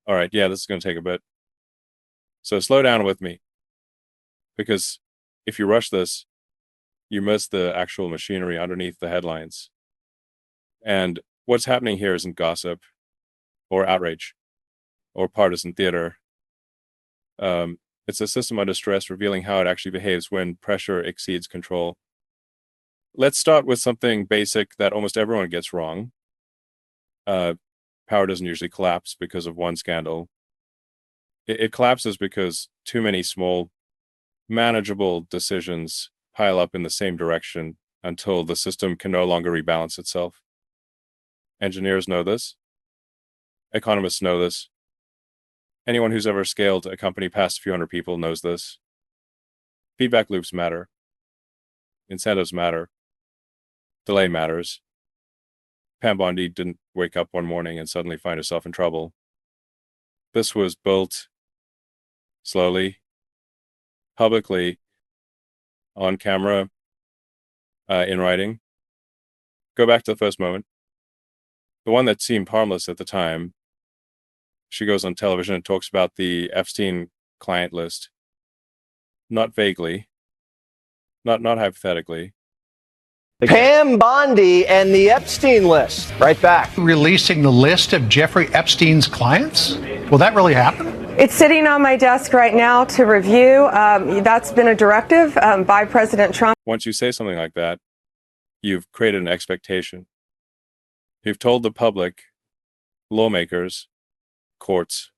all right, yeah, this is going to take a bit. So slow down with me, because if you rush this, you miss the actual machinery underneath the headlines. And what's happening here isn't gossip or outrage or partisan theater. It's a system under stress revealing how it actually behaves when pressure exceeds control. Let's start with something basic that almost everyone gets wrong. Power doesn't usually collapse because of one scandal. It collapses because too many small, manageable decisions pile up in the same direction until the system can no longer rebalance itself. Engineers know this. Economists know this. Anyone who's ever scaled a company past a few hundred people knows this. Feedback loops matter. Incentives matter. Delay matters. Pam Bondi didn't wake up one morning and suddenly find herself in trouble. This was built slowly, publicly, on camera, in writing. Go back to the first moment. The one that seemed harmless at the time. She goes on television and talks about the Epstein client list. Not vaguely, not hypothetically. Pam Bondi and the Epstein list. Right back. Releasing the list of Jeffrey Epstein's clients? Will that really happen? It's sitting on my desk right now to review. That's been a directive by President Trump. Once you say something like that, you've created an expectation. You've told the public, lawmakers, courts,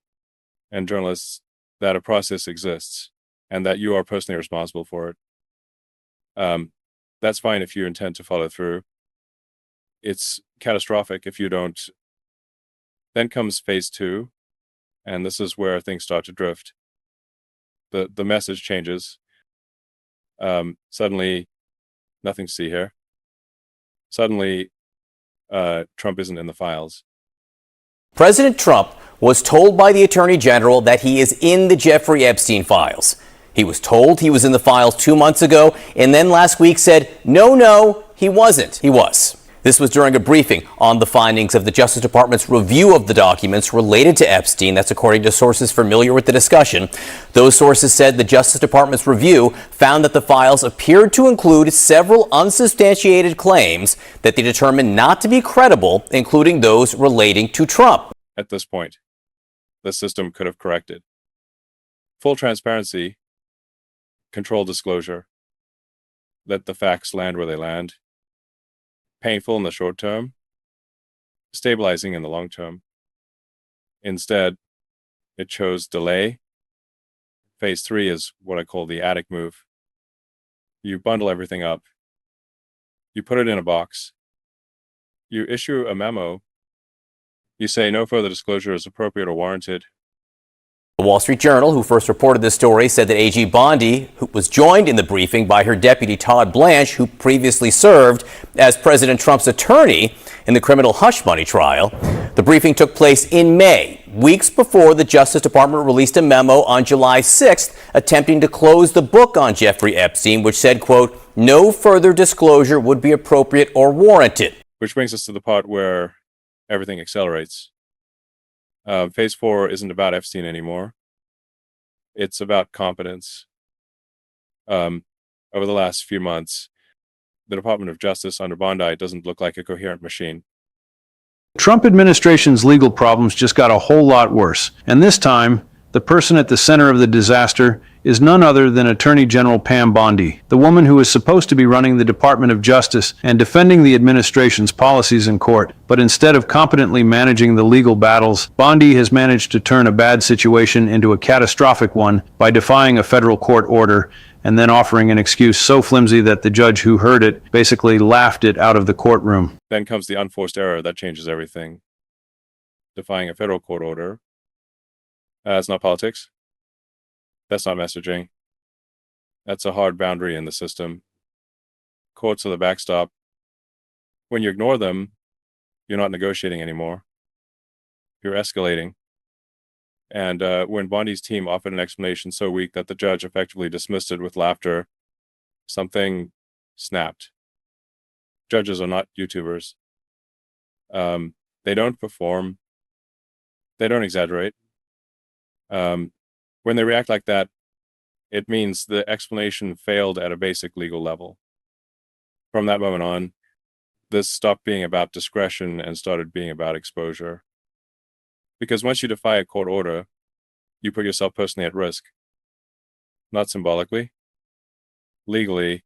and journalists that a process exists and that you are personally responsible for it. That's fine if you intend to follow through. It's catastrophic if you don't. Then comes phase 2, and this is where things start to drift. The message changes. Suddenly, nothing to see here. Suddenly, Trump isn't in the files. President Trump was told by the Attorney General that he is in the Jeffrey Epstein files. He was told he was in the files 2 months ago, and then last week said, no, he wasn't. He was. This was during a briefing on the findings of the Justice Department's review of the documents related to Epstein. That's according to sources familiar with the discussion. Those sources said the Justice Department's review found that the files appeared to include several unsubstantiated claims that they determined not to be credible, including those relating to Trump. At this point, the system could have corrected. Full transparency, controlled disclosure, let the facts land where they land. Painful in the short term, stabilizing in the long term. Instead, it chose delay. Phase 3 is what I call the attic move. You bundle everything up. You put it in a box. You issue a memo. You say no further disclosure is appropriate or warranted. The Wall Street Journal, who first reported this story, said that AG Bondi, who was joined in the briefing by her deputy Todd Blanche, who previously served as President Trump's attorney in the criminal hush money trial. The briefing took place in May, weeks before the Justice Department released a memo on July 6th attempting to close the book on Jeffrey Epstein, which said, quote, no further disclosure would be appropriate or warranted. Which brings us to the part where everything accelerates. Phase 4 isn't about Epstein anymore. It's about competence. Over the last few months, the Department of Justice under Bondi doesn't look like a coherent machine. The Trump administration's legal problems just got a whole lot worse. And this time, the person at the center of the disaster is none other than Attorney General Pam Bondi, the woman who is supposed to be running the Department of Justice and defending the administration's policies in court. But instead of competently managing the legal battles, Bondi has managed to turn a bad situation into a catastrophic one by defying a federal court order and then offering an excuse so flimsy that the judge who heard it basically laughed it out of the courtroom. Then comes the unforced error that changes everything. Defying a federal court order. It's not politics. That's not messaging. That's a hard boundary in the system. Courts are the backstop. When you ignore them, you're not negotiating anymore. You're escalating. And when Bondi's team offered an explanation so weak that the judge effectively dismissed it with laughter, something snapped. Judges are not YouTubers. They don't perform. They don't exaggerate. When they react like that, it means the explanation failed at a basic legal level. From that moment on, this stopped being about discretion and started being about exposure. Because once you defy a court order, you put yourself personally at risk. Not symbolically. Legally,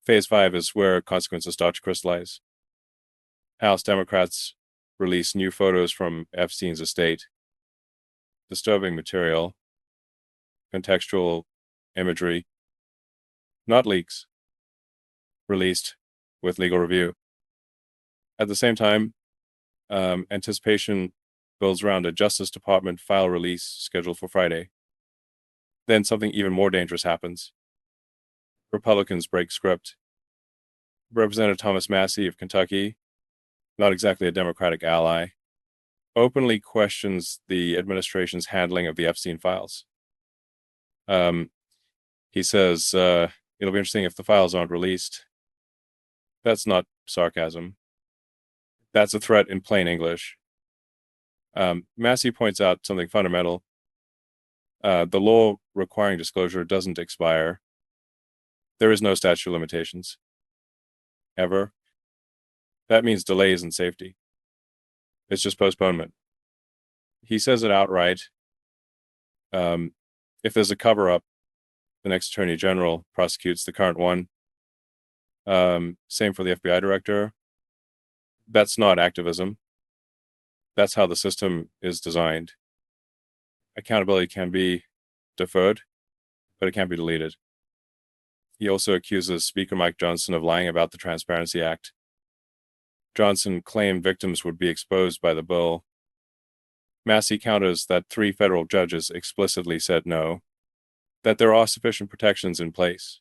phase 5 is where consequences start to crystallize. House Democrats release new photos from Epstein's estate. Disturbing material. Contextual imagery. Not leaks. Released with legal review. At the same time, anticipation builds around a Justice Department file release scheduled for Friday. Then something even more dangerous happens. Republicans break script. Representative Thomas Massie of Kentucky, not exactly a Democratic ally, openly questions the administration's handling of the Epstein files. He says, it'll be interesting if the files aren't released. That's not sarcasm. That's a threat in plain English. Massey points out something fundamental. The law requiring disclosure doesn't expire. There is no statute of limitations. Ever. That means delay isn't safety. It's just postponement. He says it outright. If there's a cover-up, the next Attorney General prosecutes the current one. Same for the FBI director. That's not activism. That's how the system is designed. Accountability can be deferred, but it can't be deleted. He also accuses Speaker Mike Johnson of lying about the Transparency Act. Johnson claimed victims would be exposed by the bill. Massey counters that 3 federal judges explicitly said no, that there are sufficient protections in place.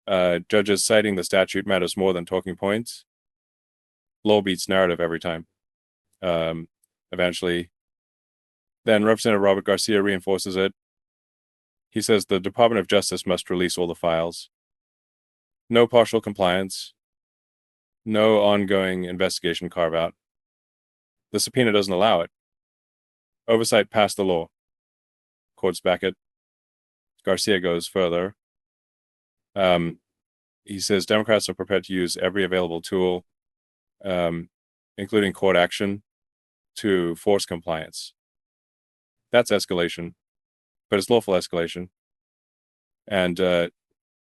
Judges citing the statute matters more than talking points. Law beats narrative every time. Eventually. Then Representative Robert Garcia reinforces it. He says the Department of Justice must release all the files. No partial compliance. No ongoing investigation carve-out. The subpoena doesn't allow it. Oversight passed the law. Courts back it. Garcia goes further. He says Democrats are prepared to use every available tool, including court action, to force compliance. That's escalation, but it's lawful escalation. And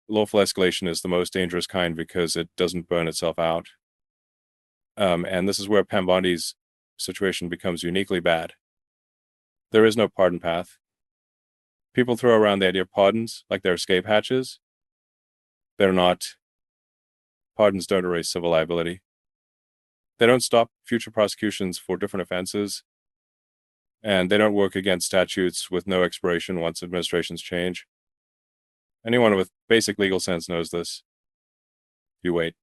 lawful escalation is the most dangerous kind because it doesn't burn itself out. And this is where Pam Bondi's situation becomes uniquely bad. There is no pardon path. People throw around the idea of pardons like they're escape hatches. They're not. Pardons don't erase civil liability. They don't stop future prosecutions for different offenses. And they don't work against statutes with no expiration once administrations change. Anyone with basic legal sense knows this. You wait.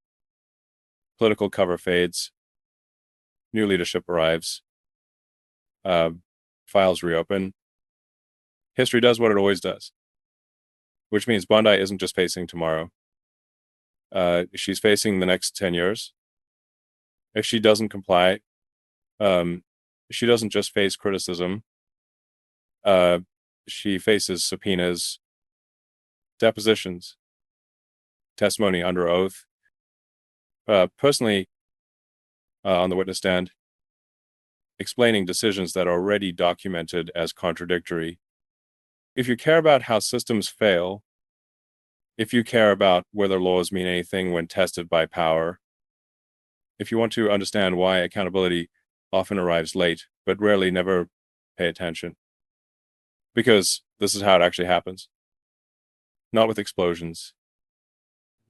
Political cover fades. New leadership arrives. Files reopen. History does what it always does. Which means Bondi isn't just facing tomorrow. She's facing the next 10 years. If she doesn't comply, she doesn't just face criticism. She faces subpoenas, depositions, testimony under oath. Personally, on the witness stand, explaining decisions that are already documented as contradictory. If you care about how systems fail, if you care about whether laws mean anything when tested by power, if you want to understand why accountability often arrives late, but rarely never pay attention. Because this is how it actually happens. Not with explosions.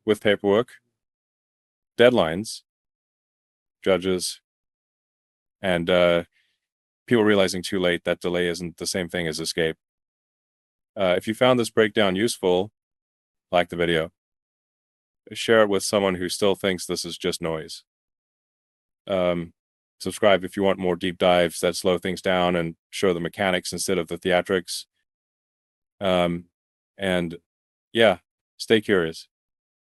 With paperwork, deadlines, judges, and people realizing too late that delay isn't the same thing as escape. If you found this breakdown useful, like the video. Share it with someone who still thinks this is just noise. Subscribe if you want more deep dives that slow things down and show the mechanics instead of the theatrics. And yeah, stay curious.